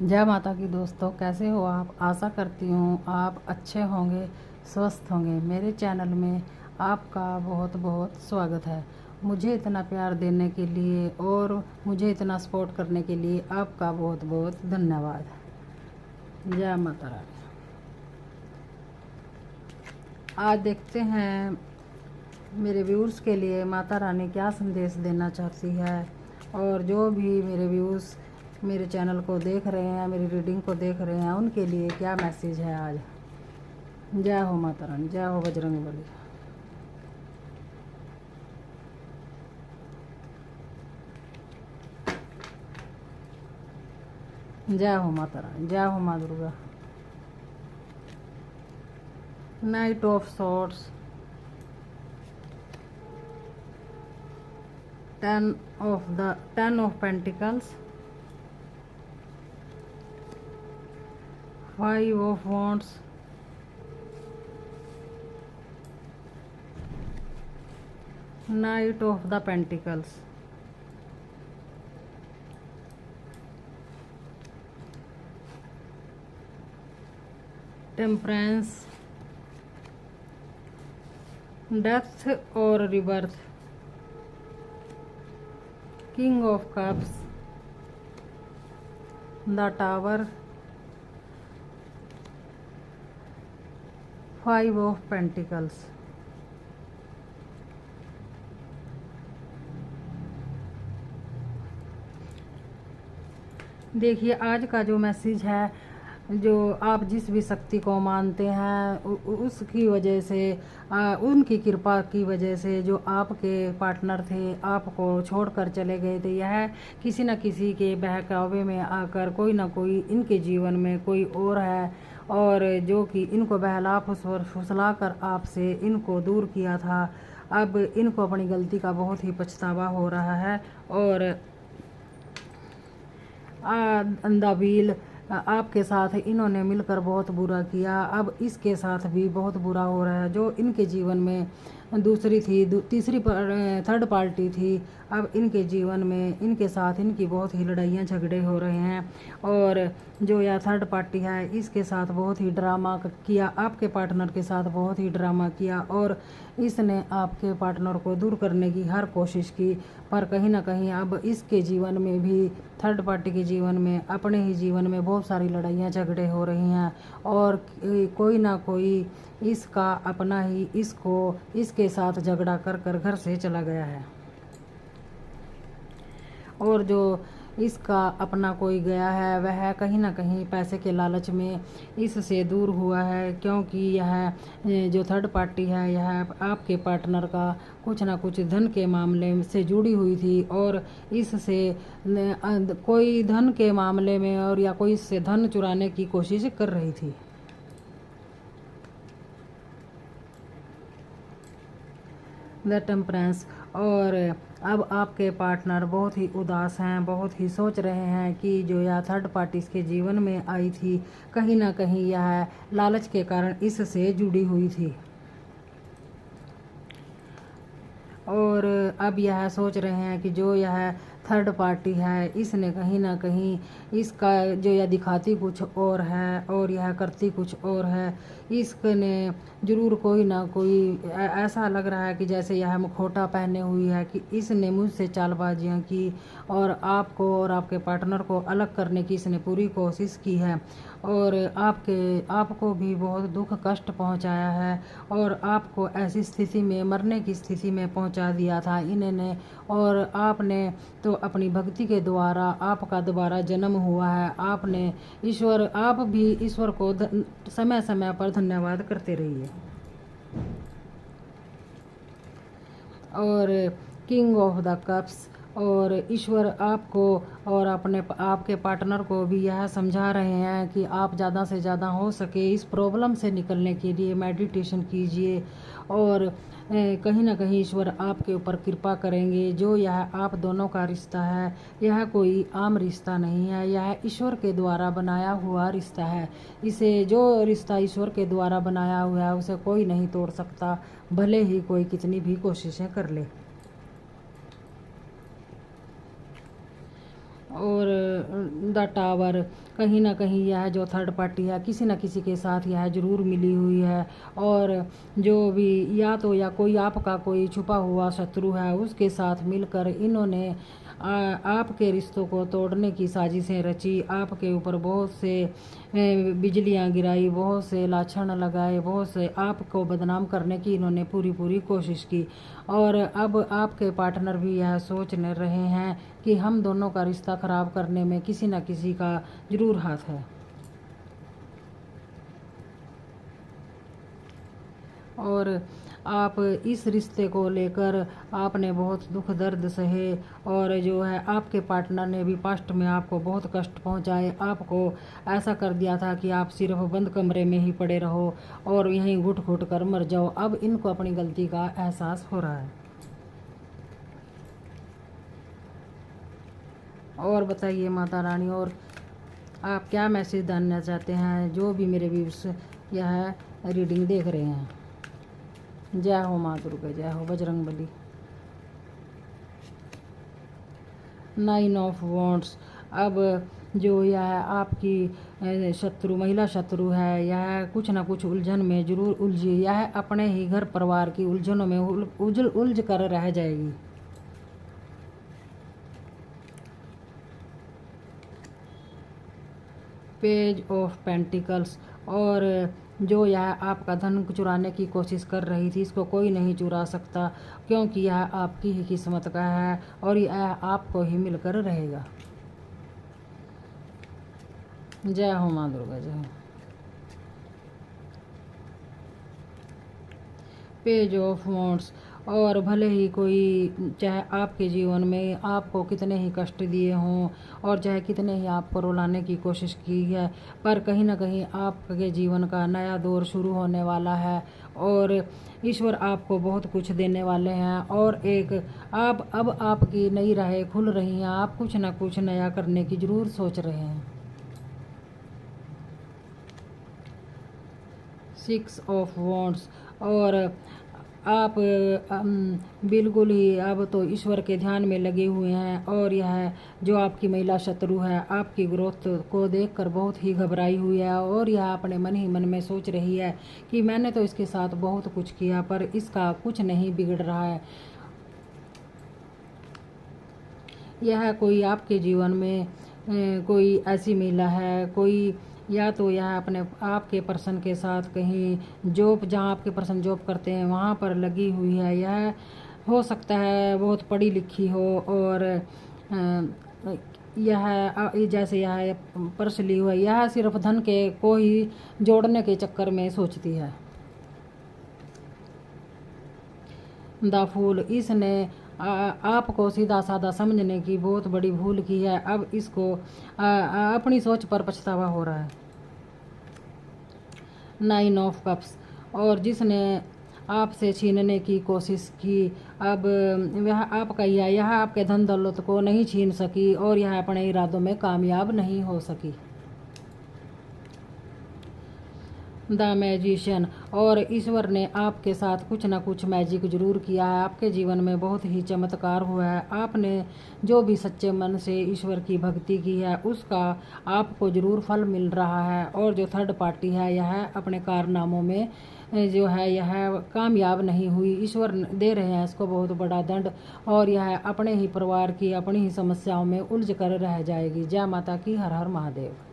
जय माता की दोस्तों, कैसे हो आप। आशा करती हूँ आप अच्छे होंगे, स्वस्थ होंगे। मेरे चैनल में आपका बहुत बहुत स्वागत है। मुझे इतना प्यार देने के लिए और मुझे इतना सपोर्ट करने के लिए आपका बहुत बहुत धन्यवाद। जय माता रानी। आज देखते हैं मेरे व्यूअर्स के लिए माता रानी क्या संदेश देना चाहती है, और जो भी मेरे व्यूअर्स मेरे चैनल को देख रहे हैं, मेरी रीडिंग को देख रहे हैं, उनके लिए क्या मैसेज है आज। जय हो माता रानी, जय हो बजरंग बली। जय हो माता रानी, जय हो माँ Durga. Night of swords, 10 of pentacles, 5 of wands, Knight of the Pentacles, Temperance, Death or Rebirth, King of Cups, the Tower, 5 of Pentacles। देखिए, आज का जो मैसेज है, जो आप जिस भी शक्ति को मानते हैं उसकी वजह से, उनकी कृपा की वजह से जो आपके पार्टनर थे आपको छोड़कर चले गए थे, यह किसी न किसी के बहकावे में आकर कोई ना कोई इनके जीवन में कोई और है, और जो कि इनको बहला फुसला कर आपसे इनको दूर किया था। अब इनको अपनी गलती का बहुत ही पछतावा हो रहा है, और अंधाबील आपके साथ इन्होंने मिलकर बहुत बुरा किया। अब इसके साथ भी बहुत बुरा हो रहा है। जो इनके जीवन में दूसरी थी, तीसरी थर्ड पार्टी थी, अब इनके जीवन में इनके साथ इनकी बहुत ही लड़ाइयाँ झगड़े हो रहे हैं, और जो यह थर्ड पार्टी है इसके साथ बहुत ही ड्रामा किया, आपके पार्टनर के साथ बहुत ही ड्रामा किया, और इसने आपके पार्टनर को दूर करने की हर कोशिश की। पर कहीं ना कहीं अब इसके जीवन में भी, थर्ड पार्टी के जीवन में, अपने ही जीवन में बहुत सारी लड़ाइयाँ झगड़े हो रही हैं, और कोई ना कोई इसका अपना ही इसको इसके साथ झगड़ा कर कर घर से चला गया है, और जो इसका अपना कोई गया है वह कहीं ना कहीं पैसे के लालच में इससे दूर हुआ है, क्योंकि यह जो थर्ड पार्टी है यह आपके पार्टनर का कुछ ना कुछ धन के मामले से जुड़ी हुई थी, और इससे कोई धन के मामले में और या कोई इससे धन चुराने की कोशिश कर रही थी। द टेम्परेंस, और अब आपके पार्टनर बहुत ही उदास हैं, बहुत ही सोच रहे हैं कि जो यह थर्ड पार्टी इसके जीवन में आई थी कहीं ना कहीं यह लालच के कारण इससे जुड़ी हुई थी, और अब यह सोच रहे हैं कि जो यह थर्ड पार्टी है इसने कहीं ना कहीं इसका जो यह दिखाती कुछ और है और यह करती कुछ और है। इसने ज़रूर कोई ना कोई ऐसा लग रहा है कि जैसे यह मुखौटा पहने हुई है कि इसने मुझसे चालबाजियाँ की, और आपको और आपके पार्टनर को अलग करने की इसने पूरी कोशिश की है, और आपको भी बहुत दुख कष्ट पहुंचाया है, और आपको ऐसी स्थिति में, मरने की स्थिति में पहुंचा दिया था इन्होंने, और आपने तो अपनी भक्ति के द्वारा आपका दोबारा जन्म हुआ है। आपने आप भी ईश्वर को समय समय पर धन्यवाद करते रहिए। और किंग ऑफ द कप्स, और ईश्वर आपको और आपके पार्टनर को भी यह समझा रहे हैं कि आप ज़्यादा से ज़्यादा हो सके इस प्रॉब्लम से निकलने के लिए मेडिटेशन कीजिए, और कहीं ना कहीं ईश्वर आपके ऊपर कृपा करेंगे। जो यह आप दोनों का रिश्ता है यह कोई आम रिश्ता नहीं है, यह ईश्वर के द्वारा बनाया हुआ रिश्ता है। इसे जो रिश्ता ईश्वर के द्वारा बनाया हुआ है उसे कोई नहीं तोड़ सकता, भले ही कोई कितनी भी कोशिशें कर ले। और द टावर, कहीं ना कहीं यह जो थर्ड पार्टी है किसी न किसी के साथ यह जरूर मिली हुई है। और जो भी या तो या कोई आपका कोई छुपा हुआ शत्रु है उसके साथ मिलकर इन्होंने आपके रिश्तों को तोड़ने की साजिशें रची, आपके ऊपर बहुत से बिजलियां गिराई, बहुत से लाछन लगाए, बहुत से आपको बदनाम करने की इन्होंने पूरी कोशिश की। और अब आपके पार्टनर भी यह सोच रहे हैं कि हम दोनों का रिश्ता खराब करने में किसी न किसी का जरूर हाथ है। और आप इस रिश्ते को लेकर आपने बहुत दुख दर्द सहे, और जो है आपके पार्टनर ने भी पास्ट में आपको बहुत कष्ट पहुंचाए, आपको ऐसा कर दिया था कि आप सिर्फ बंद कमरे में ही पड़े रहो और यहीं घुट घुट कर मर जाओ। अब इनको अपनी गलती का एहसास हो रहा है। और बताइए माता रानी, और आप क्या मैसेज देना चाहते हैं जो भी मेरे व्यूअर्स यह रीडिंग देख रहे हैं। जय हो माँ दुर्गा, जय हो बजरंग बली। 9 of wands. अब जो यह आपकी शत्रु, महिला शत्रु है, यह कुछ ना कुछ उलझन में जरूर उलझी, यह अपने ही घर परिवार की उलझनों में उलझ कर रह जाएगी। Page of pentacles. और जो यह आपका धन चुराने की कोशिश कर रही थी इसको कोई नहीं चुरा सकता, क्योंकि यह आपकी ही किस्मत का है और यह आपको ही मिलकर रहेगा। जय हो माँ दुर्गा, जय हो। Page of wands. और भले ही कोई चाहे आपके जीवन में आपको कितने ही कष्ट दिए हों और चाहे कितने ही आपको रुलाने की कोशिश की है, पर कहीं ना कहीं आपके जीवन का नया दौर शुरू होने वाला है और ईश्वर आपको बहुत कुछ देने वाले हैं। और एक अब आपकी नई राहें खुल रही हैं, आप कुछ ना कुछ नया करने की ज़रूर सोच रहे हैं। 6 ऑफ वॉन्ड्स। और आप बिल्कुल ही अब तो ईश्वर के ध्यान में लगे हुए हैं और यह जो आपकी महिला शत्रु है आपकी ग्रोथ को देखकर बहुत ही घबराई हुई है और यह अपने मन ही मन में सोच रही है कि मैंने तो इसके साथ बहुत कुछ किया पर इसका कुछ नहीं बिगड़ रहा है। यह कोई आपके जीवन में कोई ऐसी महिला है, कोई या तो यह अपने आपके पर्सन के साथ कहीं जॉब, जहाँ आपके पर्सन जॉब करते हैं वहाँ पर लगी हुई है। यह हो सकता है बहुत पढ़ी लिखी हो और यह जैसे यह पर्स ली हुआ, यह सिर्फ धन के को ही जोड़ने के चक्कर में सोचती है। The fool. इसने आपको सीधा साधा समझने की बहुत बड़ी भूल की है। अब इसको अपनी सोच पर पछतावा हो रहा है। 9 ऑफ कप्स। और जिसने आपसे छीनने की कोशिश की, अब वह आपका यह आपके धन दौलत को नहीं छीन सकी और यह अपने इरादों में कामयाब नहीं हो सकी। The magician. और ईश्वर ने आपके साथ कुछ ना कुछ मैजिक जरूर किया है, आपके जीवन में बहुत ही चमत्कार हुआ है। आपने जो भी सच्चे मन से ईश्वर की भक्ति की है उसका आपको जरूर फल मिल रहा है। और जो थर्ड पार्टी है यह अपने कारनामों में जो है यह कामयाब नहीं हुई, ईश्वर दे रहे हैं इसको बहुत बड़ा दंड और यह अपने ही परिवार की अपनी ही समस्याओं में उलझ कर रह जाएगी। जय माता की, हर हर महादेव।